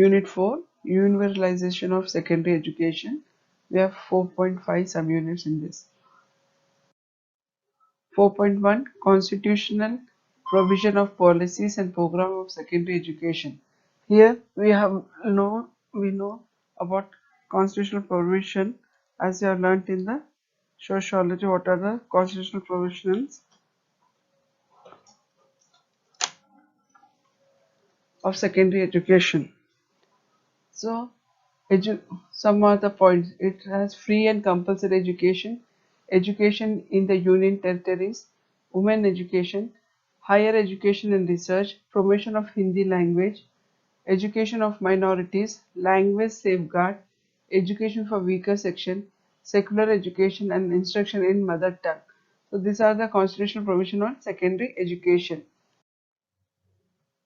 Unit 4, Universalization of Secondary Education. We have 4.5 subunits in this. 4.1, Constitutional Provision of Policies and Program of Secondary Education. Here we know about constitutional provision, as you have learnt in the sociology. What are the constitutional provisions of secondary education? So, some are the points. It has free and compulsory education, education in the union territories, women education, higher education and research, promotion of Hindi language, education of minorities, language safeguard, education for weaker section, secular education and instruction in mother tongue. So these are the constitutional provision on secondary education.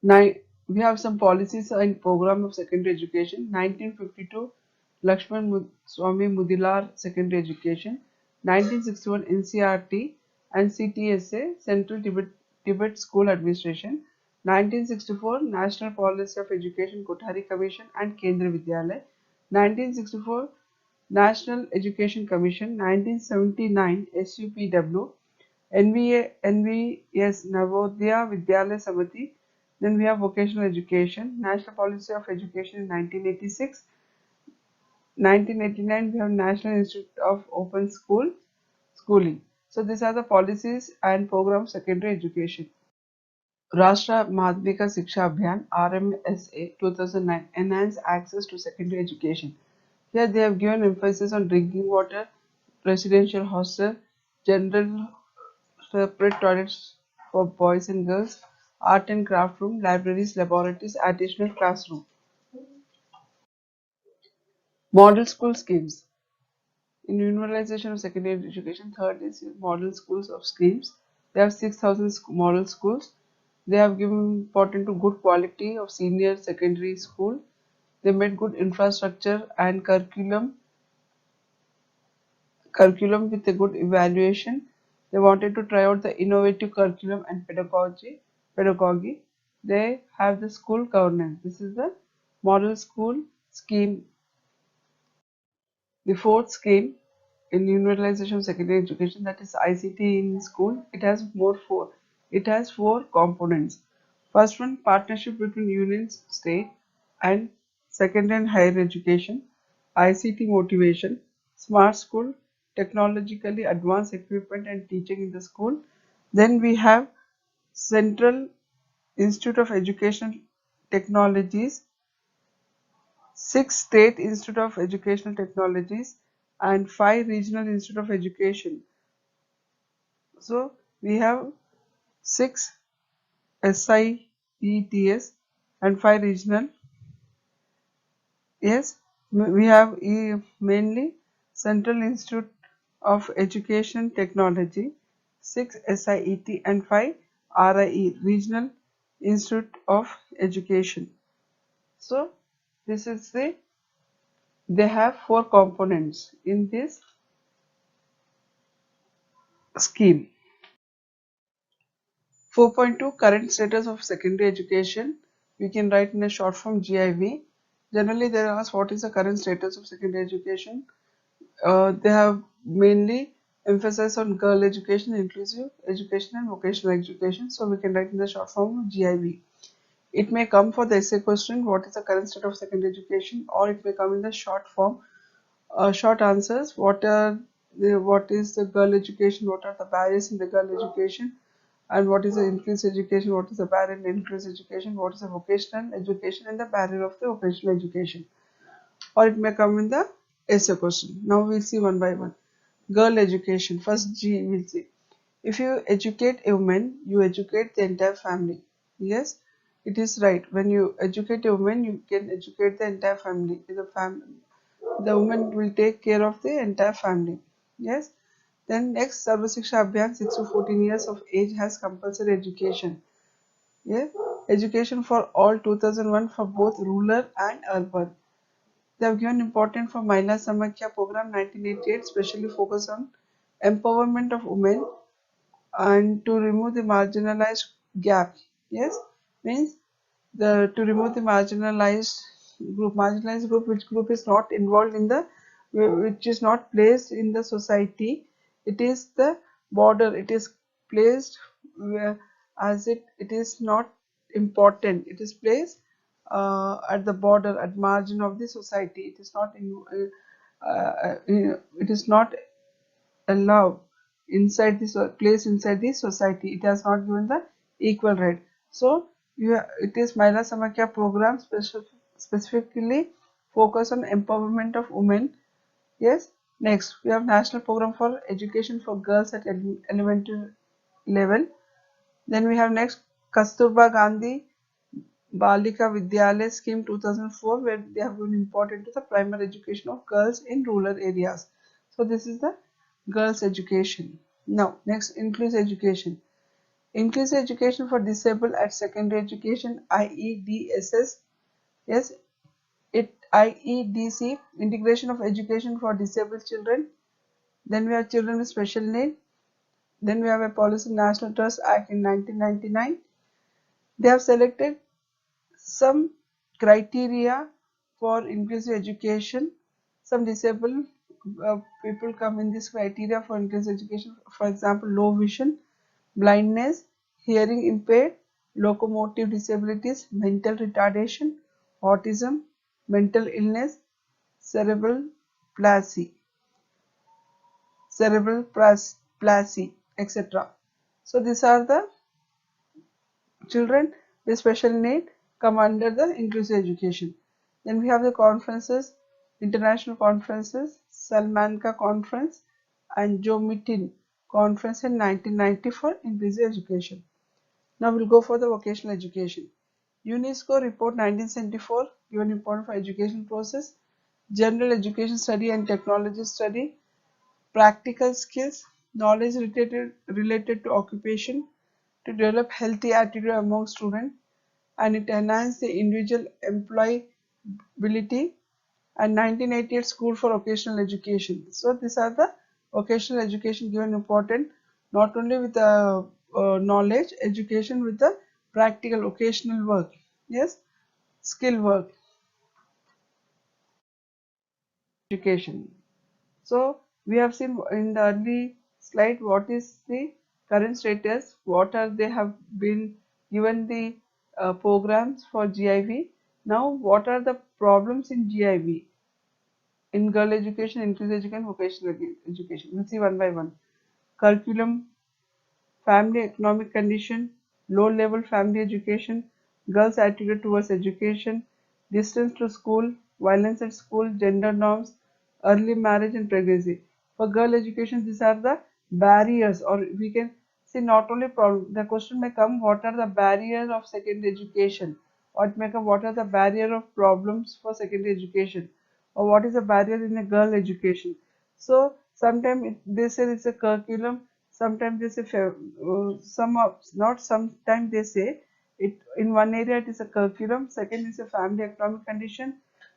Now we have some policies and program of secondary education. 1952, Lakshman Swami Mudilar Secondary Education. 1961, NCRT and CTSA, Central Tibet School Administration. 1964, National Policy of Education, Kothari Commission and Kendra Vidyalaya. 1964, National Education Commission. 1979, SUPW. NVS Navodaya Vidyalaya Samiti. Then we have vocational education, National Policy of Education in 1986. 1989 we have National Institute of Open Schooling. So these are the policies and programs secondary education. Rashtra Madhyamika Shiksha Abhiyan RMSA 2009 enhance access to secondary education. Here they have given emphasis on drinking water, residential hostel, general separate toilets for boys and girls, art and craft room, libraries, laboratories, additional classroom. Model school schemes. In universalization of secondary education, third is model schools of schemes. They have 6,000 model schools. They have given importance to good quality of senior secondary school. They made good infrastructure and curriculum with a good evaluation. They wanted to try out the innovative curriculum and pedagogy. They have the school governance. This is the model school scheme. The fourth scheme in universalization of secondary education, that is ICT in school. It has four components. First one, partnership between unions, state and secondary and higher education, ICT motivation, smart school, technologically advanced equipment and teaching in the school. Then we have Central Institute of Educational Technologies, 6 state institute of educational technologies and 5 regional institute of education. So we have 6 SIETS and 5 regional. Yes, we have mainly Central Institute of Education Technology, 6 SIET and 5 RIE, Regional Institute of Education. So this is they have 4 components in this scheme. 4.2, Current Status of Secondary Education. We can write in a short form GIV. Generally they ask what is the current status of secondary education. They have mainly emphasized on girl education, inclusive education and vocational education. So we can write in the short form GIV. It may come for the essay question, what is the current state of secondary education, or it may come in the short form, short answers. What is the girl education? What are the barriers in the girl education? And what is the increased education? What is the barrier in increased education? What is the vocational education and the barrier of the vocational education? Or it may come in the essay question. Now we'll see one by one. Girl education. First G we'll see. If you educate a woman, you educate the entire family. Yes, it is right. When you educate a woman, you can educate the entire family. The woman will take care of the entire family. Yes. Then next, Sarva Shiksha Abhiyan, 6 to 14 years of age has compulsory education. Yeah, education for all 2001 for both rural and urban. They have given important for Mahila Samakhya program 1988, specially focused on empowerment of women and to remove the marginalized gap. Yes, means the to remove the marginalized group, marginalized group, which group is not involved in the, which is not placed in the society. It is the border, it is placed where, as it is not important, it is placed at the border, at margin of the society. It is not it is not allowed inside this place inside the society. It has not given the equal right. So it is Mahila Samakya program specifically focus on empowerment of women. Yes. Next, we have national program for education for girls at elementary level. Then we have next Kasturba Gandhi Balika Vidyalaya scheme 2004, where they have given importance to the primary education of girls in rural areas. So this is the girls education. Now next, inclusive education. Inclusive education for disabled at secondary education, IEDSS. Yes, it IEDC, integration of education for disabled children. Then we have children with special need. Then we have a policy, National Trust Act in 1999. They have selected some criteria for inclusive education. Some disabled people come in this criteria for inclusive education. For example, low vision, blindness, hearing impaired, locomotive disabilities, mental retardation, autism, mental illness, cerebral palsy, palsy, etc. So these are the children with special need come under the inclusive education. Then we have the conferences, international conferences, Salmanka Conference and Jomitin Conference in 1990 for inclusive education. Now we'll go for the vocational education. UNESCO report 1974 given important for education process, general education study and technology study, practical skills, knowledge related to occupation to develop healthy attitude among students, and it enhanced the individual employability, and 1988 School for Vocational Education. So these are the vocational education given important not only with the knowledge education with the practical vocational work. Yes, skill work education. So we have seen in the early slide what is the current status, what are they have been given the programs for GIV. Now what are the problems in GIV, in girl education, inclusive education, vocational education? We'll see one by one. Curriculum, family economic condition, low level family education, girls' attitude towards education, distance to school, violence at school, gender norms, early marriage and pregnancy. For girl education, these are the barriers, or we can see not only problem. The question may come: what are the barriers of secondary education? Or it may come: what are the barrier of problems for secondary education? Or what is the barrier in a girl education? So sometimes they say it's a curriculum, sometimes they say not sometimes they say it in one area it is a curriculum, second is a family economic condition,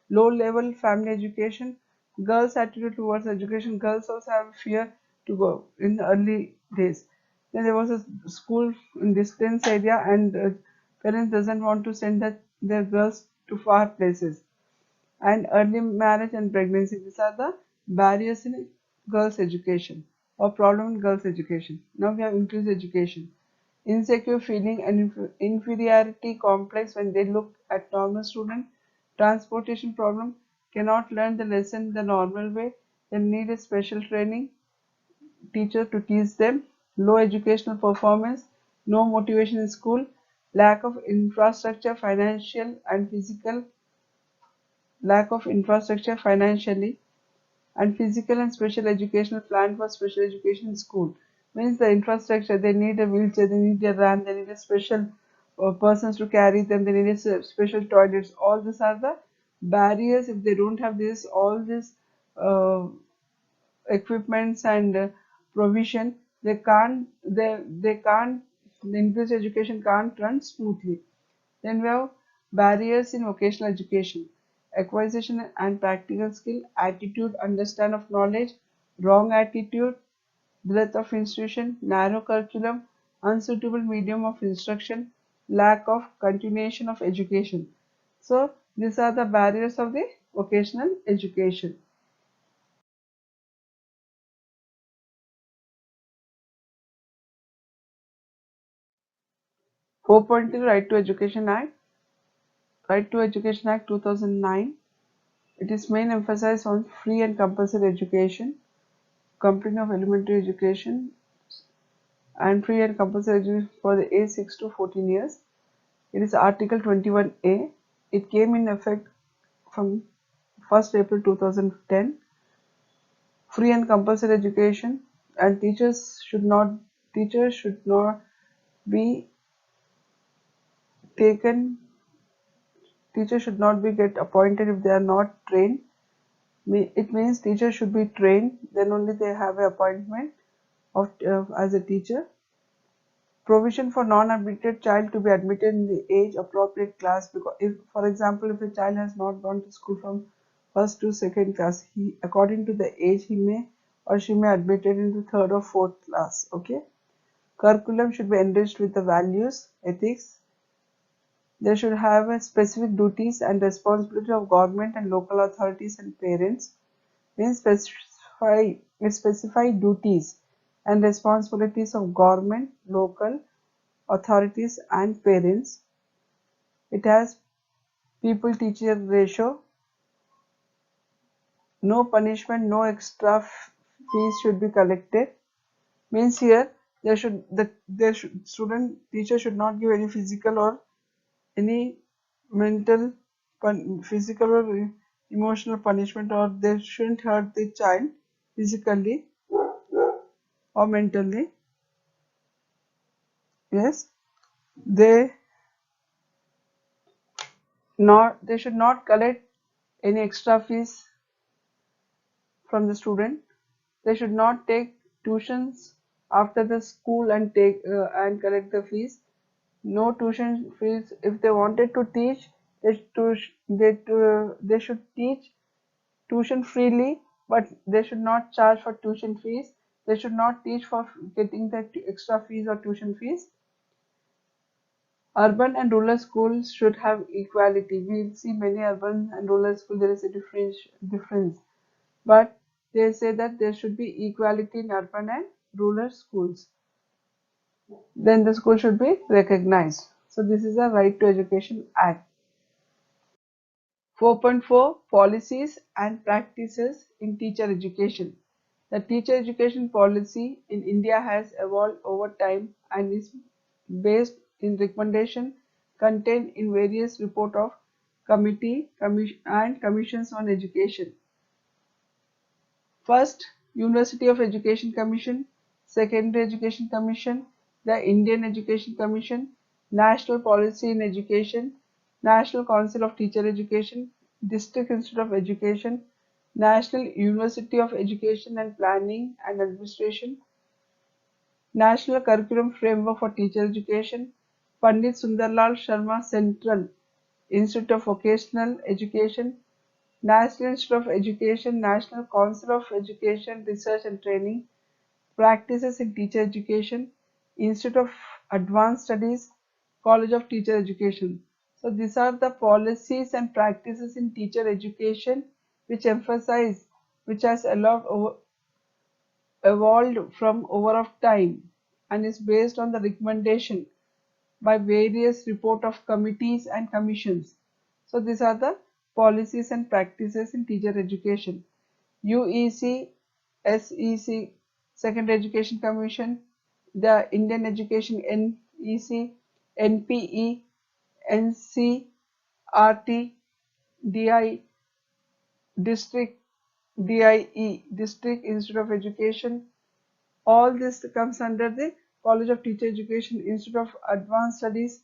low level family education, girls attitude towards education. Girls also have fear to go in the early days. Then there was a school in distance area, and parents doesn't want to send their girls to far places, and early marriage and pregnancy. These are the barriers in girls' education or problem in girls' education. Now we have increased education. Insecure feeling and inferiority complex when they look at normal student. Transportation problem, cannot learn the lesson the normal way. They need a special training teacher to teach them. Low educational performance, no motivation in school, lack of infrastructure, financial and physical, lack of infrastructure financially, and physical and special educational plan for special education in school. Means the infrastructure, they need a wheelchair, they need a ramp, they need a special persons to carry them, they need a special toilets. All these are the barriers. If they don't have this, all this uh, equipments and provision, they can't, the English education can't run smoothly. Then we have barriers in vocational education: acquisition and practical skill, attitude, understand of knowledge, wrong attitude, breadth of institution, narrow curriculum, unsuitable medium of instruction, lack of continuation of education. So These are the barriers of the vocational education. 4.3 Right to Education Act. Right to Education Act 2009. It is main emphasis on free and compulsory education, completing of elementary education, and free and compulsory education for the age 6 to 14 years. It is Article 21A. It came in effect from 1st April 2010. Free and compulsory education, and teachers should not be taken teachers should not be get appointed if they are not trained. It means teachers should be trained, then only they have an appointment of as a teacher. Provision for non-admitted child to be admitted in the age appropriate class, because if, for example, if a child has not gone to school from first to second class, he, according to the age, he may or she may admitted into third or fourth class. Okay. Curriculum should be enriched with the values, ethics. They should have a specific duties and responsibility of government and local authorities and parents. Means specify duties and responsibilities of government, local authorities and parents. It has people teacher ratio. No punishment, no extra fees should be collected. Means here there should student teacher should not give any physical or any mental physical or emotional punishment, or they shouldn't hurt the child physically or mentally. Yes, they they should not collect any extra fees from the student. They should not take tuitions after the school and take and collect the fees. No tuition fees. If they wanted to teach, they should teach tuition freely, but they should not charge for tuition fees. They should not teach for getting the extra fees or tuition fees. Urban and rural schools should have equality. We see many urban and rural schools, there is a difference, but they say that there should be equality in urban and rural schools. Then the school should be recognized. So this is a Right to Education Act. 4.4 Policies and Practices in Teacher Education. The teacher education policy in India has evolved over time and is based in recommendation contained in various reports of and commissions on education. First, University of Education Commission, Secondary Education Commission, the Indian Education Commission, National Policy in Education, National Council of Teacher Education, District Institute of Education, National University of Education and Planning and Administration, National Curriculum Framework for Teacher Education, Pandit Sundarlal Sharma Central Institute of Vocational Education, National Institute of Education, National Council of Education, Research and Training, Practices in Teacher Education, Institute of Advanced Studies, College of Teacher Education. So these are the policies and practices in teacher education which emphasize, which has evolved from over of time and is based on the recommendation by various report of committees and commissions. So these are the policies and practices in teacher education. UEC, SEC, Secondary Education Commission, the Indian Education NEC, NPE, NCRT, DI, District, DIE, District Institute of Education. All this comes under the College of Teacher Education, Institute of Advanced Studies,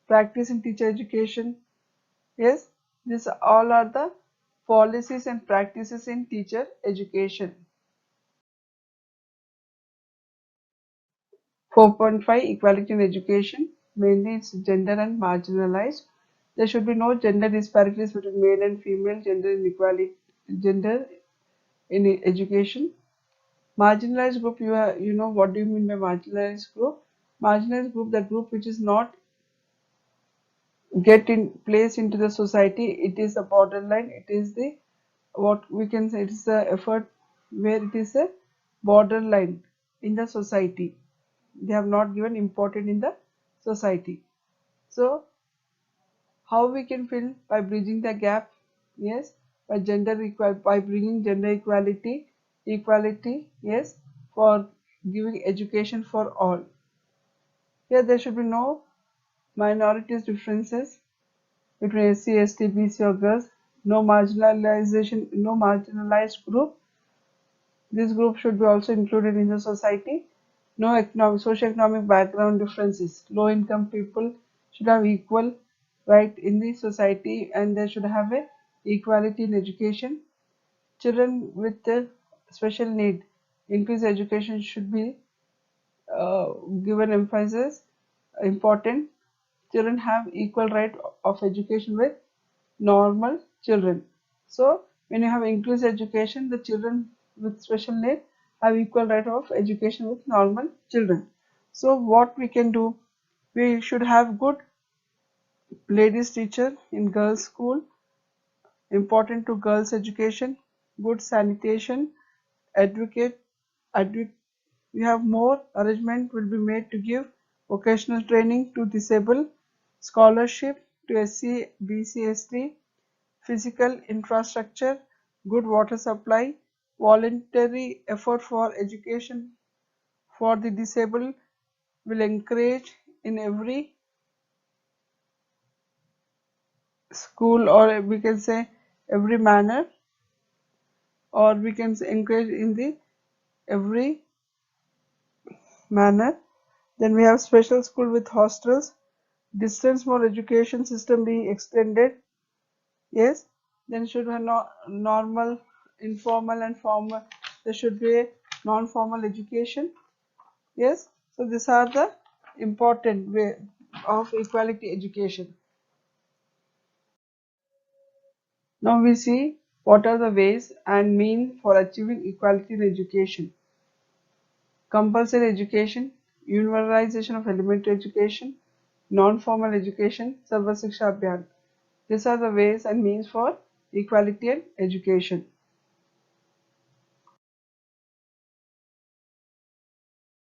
Practice in Teacher Education. Yes, these all are the policies and practices in teacher education. 4.5 Equality in education. Mainly it's gender and marginalized. There should be no gender disparities between male and female, gender in education. Marginalized group, you know what do you mean by marginalized group? Marginalized group, that group which is not get in place into the society. It is a borderline. It is the, what we can say, it is the effort where it is a borderline in the society. They have not given important in the society. So how we can fill? By bridging the gap. Yes, by by bringing gender equality, yes, for giving education for all. Here there should be no minorities differences between SC, ST, BC or girls. No marginalization, no marginalized group. This group should be also included in the society. No economic, socio-economic background differences. Low income people should have equal right in the society, and they should have a equality in education. Children with a special need, increased education should be given emphasis. Important. Children have equal right of education with normal children. So when you have increased education, the children with special need have equal right of education with normal children. So what we can do? We should have good ladies teacher in girls school, important to girls education, good sanitation, advocate, advocate. We have more arrangement will be made to give vocational training to disabled, scholarship to SC, BC, ST, physical infrastructure, good water supply, voluntary effort for education for the disabled will encourage in every school, or we can say every manner, or we can say encourage in the every manner. Then we have special school with hostels, distance more education system being extended. Yes, then should have no, normal, informal and formal. There should be a non-formal education. Yes, so these are the important way of equality education. Now we see what are the ways and mean for achieving equality in education. Compulsory education, universalization of elementary education, non-formal education, Sarva Shiksha Abhiyan. These are the ways and means for equality and education.